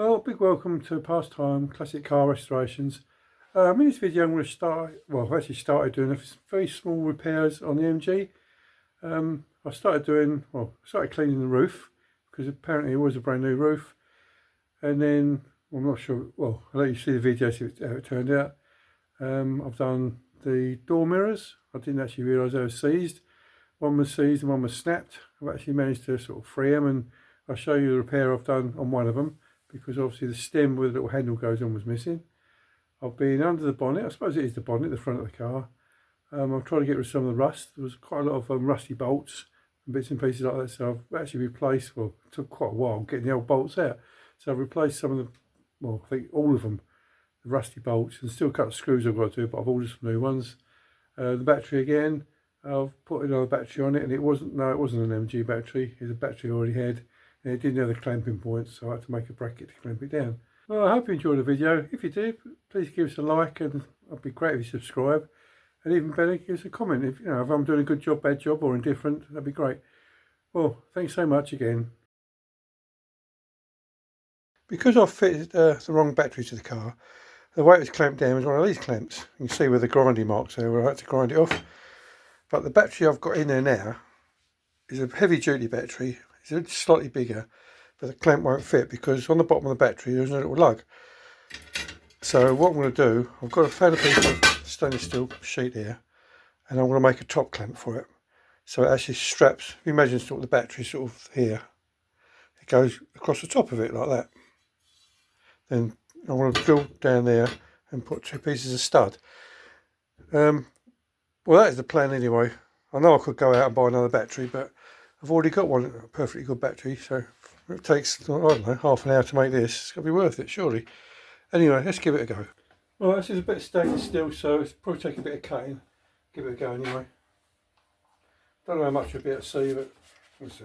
Well, big welcome to Pastime Classic Car Restorations. In this video I'm going to start, well I've actually started doing very small repairs on the MG. I started cleaning the roof because apparently it was a brand new roof, and then I'm not sure, well I'll let you see the video, see how it turned out. I've done the door mirrors. I didn't actually realise they were seized. One was seized and one was snapped. I've actually managed to sort of free them, and I'll show you the repair I've done on one of them, because obviously the stem where the little handle goes on was missing. I've been under the bonnet, I suppose it is the bonnet, the front of the car. I've tried to get rid of some of the rust. There was quite a lot of rusty bolts and bits and pieces like that, so I've actually replaced, well it took quite a while getting the old bolts out, so I've replaced some of the, well I think all of them, the rusty bolts, and still a couple of screws I've got to do, but I've ordered some new ones. The battery again, I've put another battery on it, and it wasn't an MG battery, it's a battery I already had. And it didn't have the clamping points, so I had to make a bracket to clamp it down. Well, I hope you enjoyed the video. If you did, please give us a like, and I'd be great if you subscribe. And even better, give us a comment. If I'm doing a good job, bad job, or indifferent, that'd be great. Well, thanks so much again. Because I've fitted the wrong battery to the car, the way it was clamped down was one of these clamps. You can see where the grinding marks are, where I had to grind it off. But the battery I've got in there now is a heavy duty battery. It's slightly bigger, but the clamp won't fit because on the bottom of the battery there's a little lug. So what I'm going to do, I've got a fabrication stainless steel sheet here, and I'm going to make a top clamp for it. So it actually straps, if you imagine sort of the battery sort of here, it goes across the top of it like that. Then I'm going to drill down there and put 2 pieces of stud. Well, that is the plan anyway. I know I could go out and buy another battery, but I've already got one, a perfectly good battery, so it takes, I don't know, half an hour to make this. It's going to be worth it, surely. Anyway, let's give it a go. Well, this is a bit of stainless steel, so it's probably take a bit of cutting. Give it a go anyway. Don't know how much you'll be able to see, but we'll see.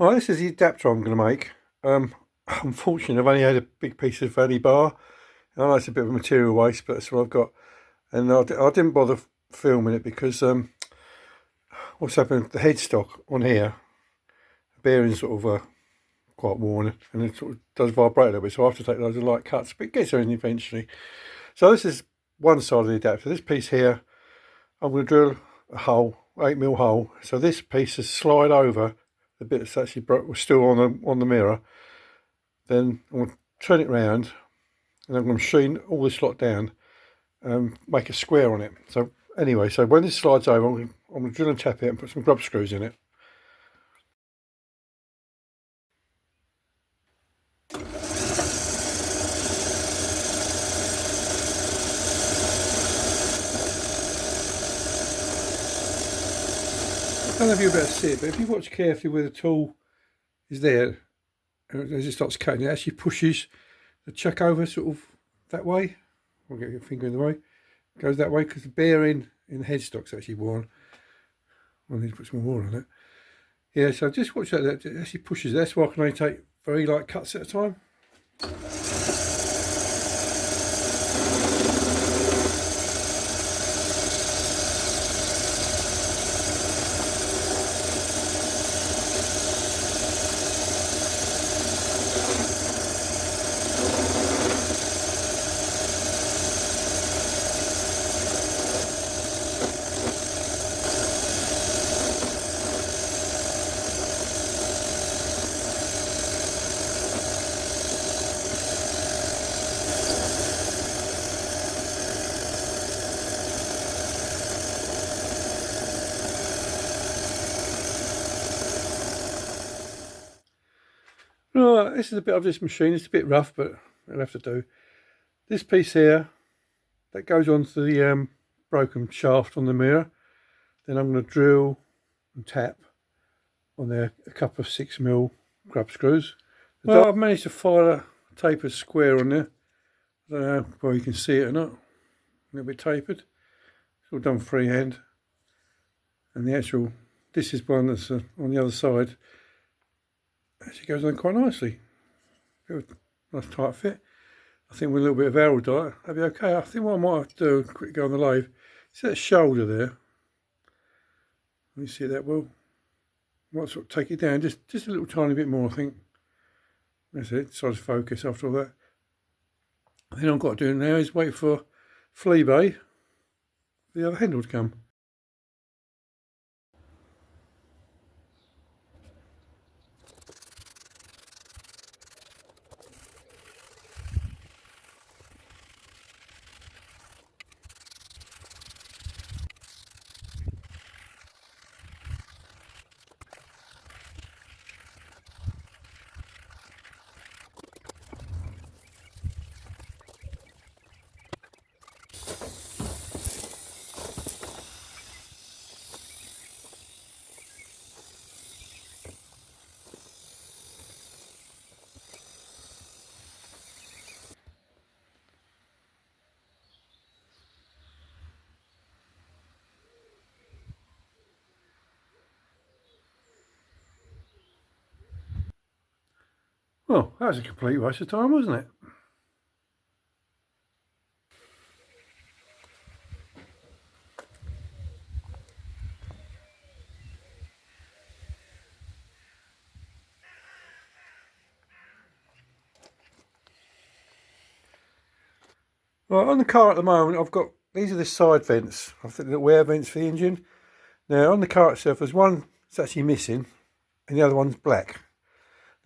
Right, this is the adapter I'm going to make. Unfortunately, I've only had a big piece of vanny bar. I know it's a bit of a material waste, but that's what I've got. And I didn't bother filming it because what's happened, the headstock on here, the bearing's sort of quite worn, and it sort of does vibrate a little bit, so I have to take loads of light cuts, but it gets there eventually. So this is one side of the adapter. This piece here, I'm going to drill a hole, 8mm hole, so this piece is slide over the bit that's actually was still on the mirror. Then I'm going to turn it round, and I'm going to machine all this lot down and make a square on it. So anyway, so when this slides over, I'm going to drill and tap it and put some grub screws in it. I don't know if you're able to see it, but if you watch carefully where the tool is there, as it starts cutting, it actually pushes the chuck over sort of that way. I'll get your finger in the way. It goes that way because the bearing in the headstock's actually worn. I need to put some more on it. Yeah, so just watch that. It actually pushes. That's why I can only take very light cuts at a time. Right, this is a bit of this machine. It's a bit rough, but it'll have to do. This piece here, that goes onto the broken shaft on the mirror. Then I'm going to drill and tap on there a couple of 6mm grub screws. Well, I've managed to file a tapered square on there. I don't know whether you can see it or not. A little bit tapered. It's all done freehand. And the actual, this is one that's on the other side. Actually goes on quite nicely. Nice tight fit. I think with a little bit of arrow dye, that'll be okay. I think what I might have to do, quick go on the lathe, see that shoulder there. Let me see that well. Might sort of take it down just a little tiny bit more, I think. That's it, decides to focus after all that. Then I've got to do now is wait for flea bay, for the other handle to come. Well, that was a complete waste of time, wasn't it? Right, on the car at the moment, I've got, these are the side vents. I think the air vents for the engine. Now, on the car itself, there's one that's actually missing, and the other one's black.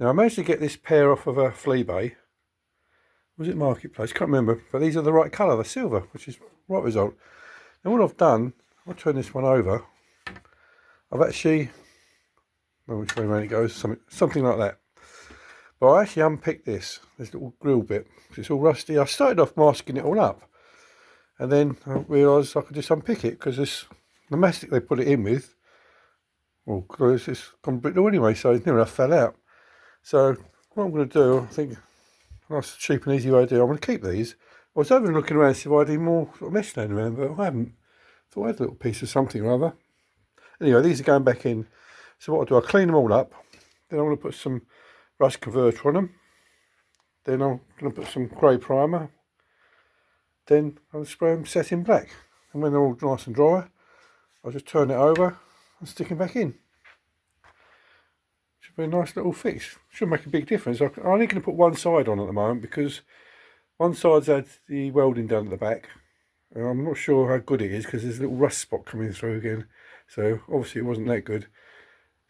Now, I managed to get this pair off of a flea bay. Was it Marketplace? Can't remember. But these are the right colour, they're silver, which is the right result. And what I've done, I'll turn this one over. I've actually, well, which way around it goes, something like that. But I actually unpicked this little grill bit, because it's all rusty. I started off masking it all up. And then I realised I could just unpick it, because the mastic they put it in with, well, it's gone brittle anyway, so it's near enough fell out. So what I'm going to do, I think, a nice cheap and easy way to do it, I'm going to keep these. I was over looking around to see if I had any more sort of mesh laying around, but I haven't. Thought I had a little piece of something or other. Anyway, these are going back in. So what I'll do, I'll clean them all up. Then I'm going to put some rust converter on them. Then I'm going to put some grey primer. Then I'll spray them satin black. And when they're all nice and dry, I'll just turn it over and stick them back in. Should be a nice little fix. Should make a big difference. I'm only going to put one side on at the moment because one side's had the welding done at the back. I'm not sure how good it is because there's a little rust spot coming through again. So obviously it wasn't that good.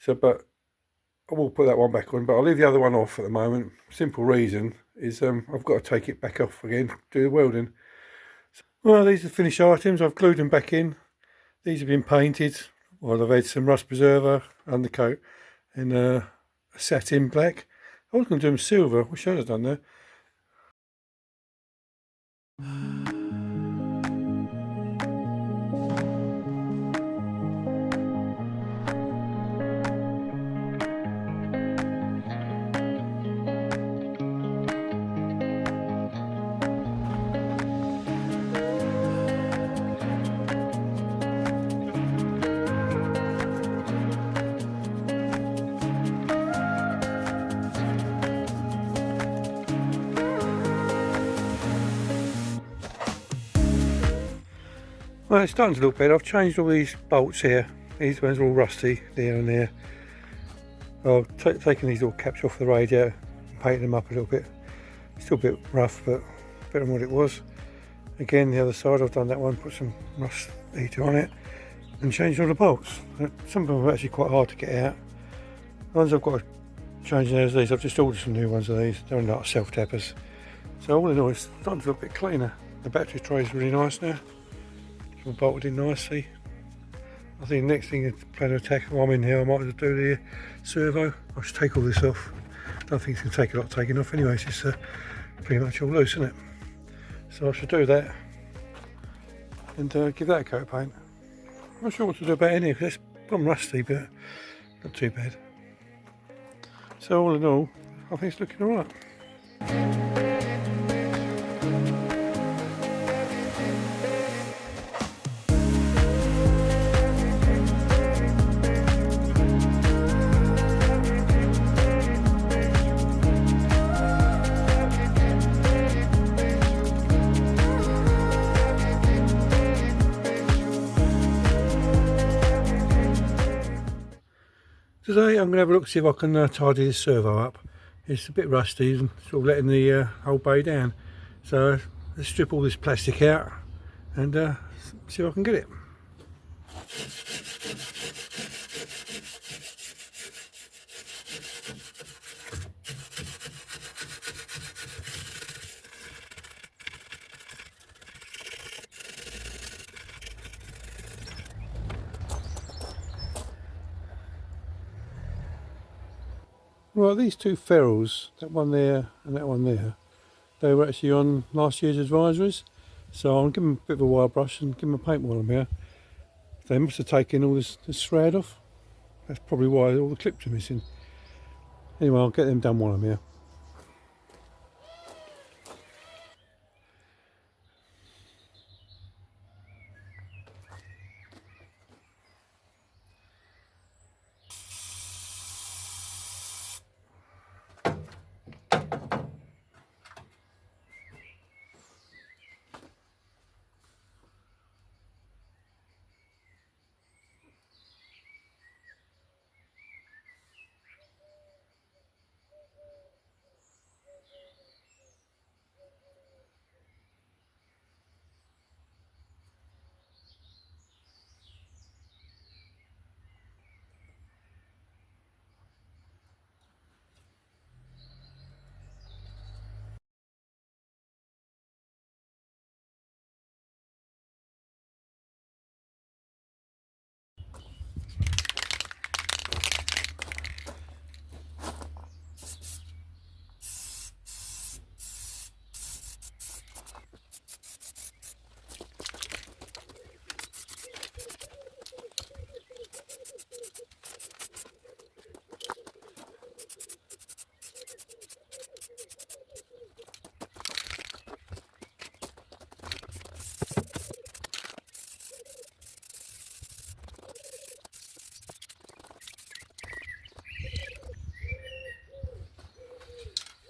So, but I will put that one back on. But I'll leave the other one off at the moment. Simple reason is I've got to take it back off again, do the welding. Well, these are the finished items. I've glued them back in. These have been painted. Well, I've had some rust preserver, undercoat, and a satin black. I was going to do them silver. Wish I had done that. Well, it's starting to look better. I've changed all these bolts here. These ones are all rusty there and there. I've taken these little caps off the radiator and painted them up a little bit. Still a bit rough, but better than what it was. Again, the other side, I've done that one, put some rust ether on it and changed all the bolts. Some of them are actually quite hard to get out. The ones I've got to change now is these. I've just ordered some new ones of these. They're not self-tappers. So all in all, it's starting to look a bit cleaner. The battery tray is really nice now. It's all bolted in nicely. I think the next thing is plan of attack while I'm in here, I might have to do the servo. I'll just take all this off. I don't think it's going to take a lot taking off anyway, it's just pretty much all loose, isn't it? So I should do that and give that a coat of paint. I'm not sure what to do about it here because it's gone rusty, but not too bad. So all in all, I think it's looking alright. Today I'm going to have a look, see if I can tidy this servo up. It's a bit rusty and sort of letting the whole bay down. So let's strip all this plastic out and see if I can get it. Right, these two ferrules, that one there and that one there, they were actually on last year's advisories. So I'll give them a bit of a wire brush and give them a paint while I'm here. They must have taken all this shroud off. That's probably why all the clips are missing. Anyway, I'll get them done while I'm here.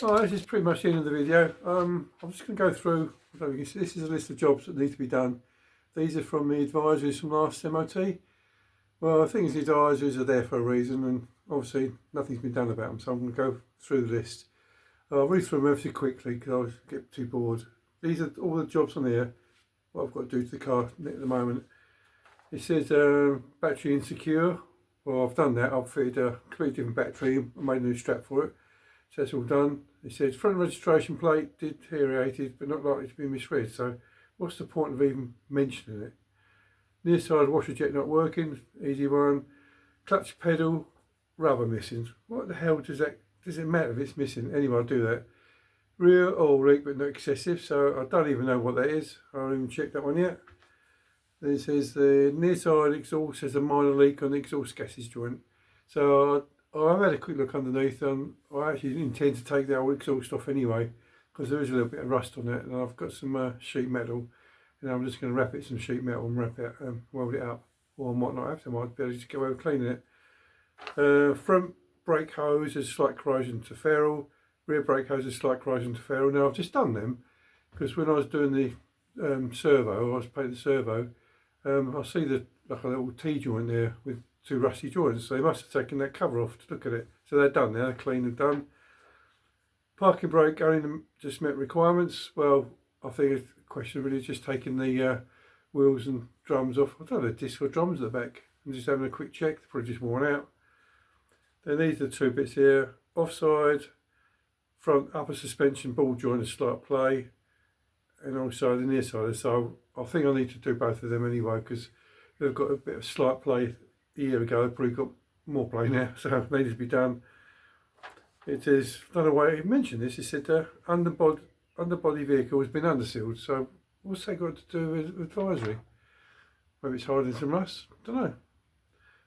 Alright, this is pretty much the end of the video. I'm just going to go through, I don't know if you can see, this is a list of jobs that need to be done. These are from the advisories from last M.O.T. Well, I think the advisories are there for a reason, and obviously nothing's been done about them, so I'm going to go through the list. I'll read through them relatively quickly because I'll get too bored. These are all the jobs on here, what I've got to do to the car at the moment. It says battery insecure. Well, I've done that. I've fitted a completely different battery and made a new strap for it. So that's all done. It says front registration plate deteriorated but not likely to be misread. So what's the point of even mentioning it? Near side washer jet not working. Easy one. Clutch pedal rubber missing. What the hell does it matter if it's missing? Anyway, I'll do that. Rear oil leak but not excessive. So I don't even know what that is. I haven't even checked that one yet. Then it says the near side exhaust has a minor leak on the exhaust gases joint. So I've had a quick look underneath, and I actually intend to take the old exhaust off anyway because there is a little bit of rust on it, and I've got some sheet metal, and I'm just going to wrap it in some sheet metal and wrap it, weld it up, or I might not have to, I might be able to just go over cleaning it. Front brake hose has slight corrosion to ferrule, rear brake hose has slight corrosion to ferrule. Now I've just done them because when I was doing the servo, I was painting the servo, I see like a little T-joint there with two rusty joints, so they must have taken that cover off to look at it. So they're done now, they're clean and done. Parking brake only just met requirements. Well, I think the question really is just taking the wheels and drums off. I don't know, disc or drums at the back. I'm just having a quick check, they're probably just worn out. Then these are the two bits here. Offside, front upper suspension ball joint, a slight play, and also the near side. So I think I need to do both of them anyway because they've got a bit of slight play a year ago. They've probably got more play now, so it needs to be done. It is, I don't know why I mentioned this, it said underbody vehicle has been undersealed. So what's that got to do with advisory? Maybe it's hiding some rust, I don't know.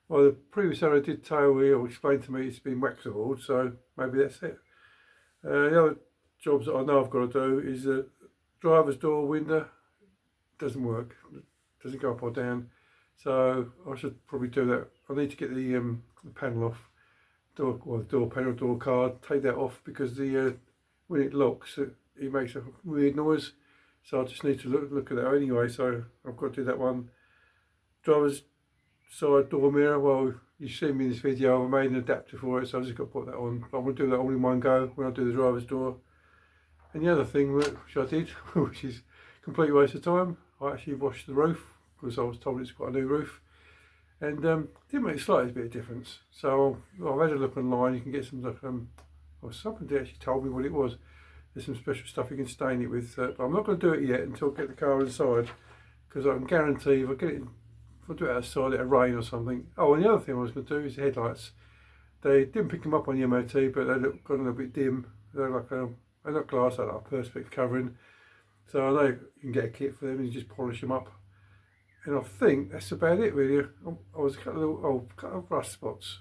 Well, the previous owner did tell me or explain to me it's been wax oiled, so maybe that's it. The other jobs that I know I've got to do is the driver's door window doesn't work, it doesn't go up or down, so I should probably do that. I need to get the panel off, the door panel, door card, take that off because the when it locks it makes a weird noise, so I just need to look at that anyway, so I've got to do that one. Driver's side door mirror, well, you see me in this video, I made an adapter for it, so I've just got to put that on. I'm going to do that all in one go when I do the driver's door. And the other thing which I did, which is a complete waste of time, I actually washed the roof because I was told it's got a new roof, and didn't make the slightest bit of difference. So I've had a look online. You can get some or somebody actually told me what it was. There's some special stuff you can stain it with, but I'm not going to do it yet until I get the car inside because I can guarantee if I get it, if I do it outside it'll rain or something. Oh, and the other thing I was going to do is the headlights. They didn't pick them up on the M.O.T, but they got a little bit dim. They're like they're not glass, they're like a perspex covering. So I know you can get a kit for them and you just polish them up. And I think that's about it really. I was cut a little cut off rust spots.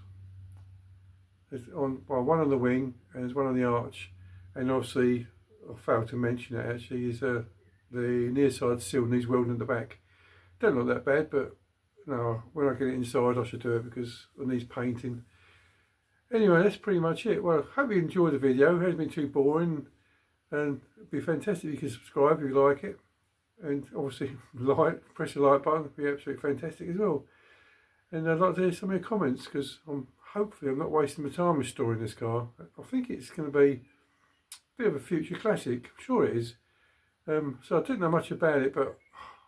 There's one on the wing and there's one on the arch. And obviously, I failed to mention it actually, is the near side seal needs welding at the back. Don't look that bad, but no, when I get it inside I should do it because it needs painting. Anyway, that's pretty much it. Well, I hope you enjoyed the video. It hasn't been too boring, and it'd be fantastic if you can subscribe if you like it, and obviously press the like button. It'd be absolutely fantastic as well. And I'd like to hear some of your comments because hopefully I'm not wasting my time restoring this car. I think it's going to be a bit of a future classic. I'm sure it is. So I didn't know much about it, but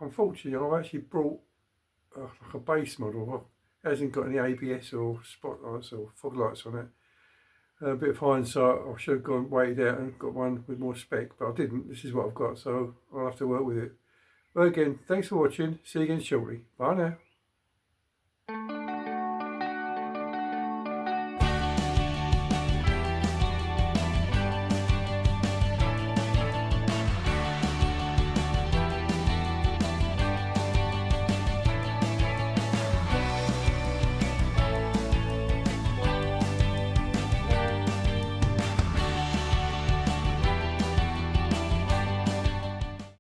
unfortunately I've actually brought like a base model. It hasn't got any ABS or spotlights or fog lights on it. A bit of hindsight, I should have waited out and got one with more spec, but I didn't. This is what I've got, so I'll have to work with it. Well, again, thanks for watching. See you again shortly. Bye now.